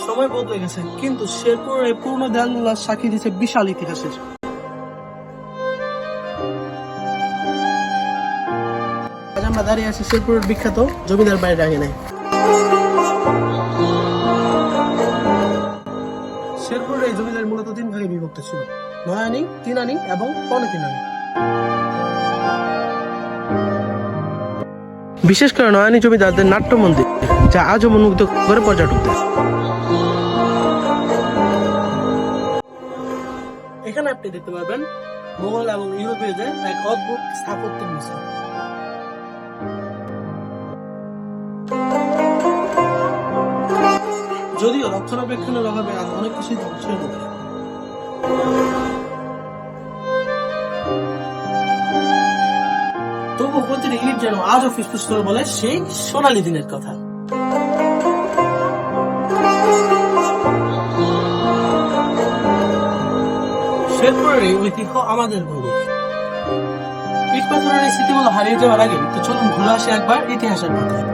সময় বদলে গেছে, কিন্তু শেরপুরের এই পুরনো দেয়ালগুলো সাক্ষী দিচ্ছে বিশাল ইতিহাসের। আজ আমরা দাঁড়িয়ে আছি শেরপুরের বিখ্যাত জমিদার বাড়ির আঙিনায়। শেরপুরের এই জমিদার মূলত 3 ভাগে বিভক্ত ছিল: নয়ানী, 3 আনি এবং পৌনে 3 আনি। বিশেষ করে নয়ানী জমিদারদের নাট্য মন্দির, যা আজও মনোমুগ্ধ করে পর্যটকদের। এখানে আপনি দেখতে পারবেন মোগল এবং ইউরোপীয়দের এক অদ্ভুত স্থাপত্যের মিশ্রণ। যদিও রক্ষণাবেক্ষণের অভাবে আজ অনেক কিছুই ধ্বংস হয়ে গেছে। তবু প্রতিটি ইট যেন আজও ফিসফিস করে বলে সেই সোনালী দিনের কথা। শেরপুরের এই ঐতিহ্য আমাদের গৌরব। ইট পাথরের এই স্মৃতিগুলো হারিয়ে যাওয়ার আগে তো চলুন ঘুরে আসি একবার ইতিহাসের পাতায়।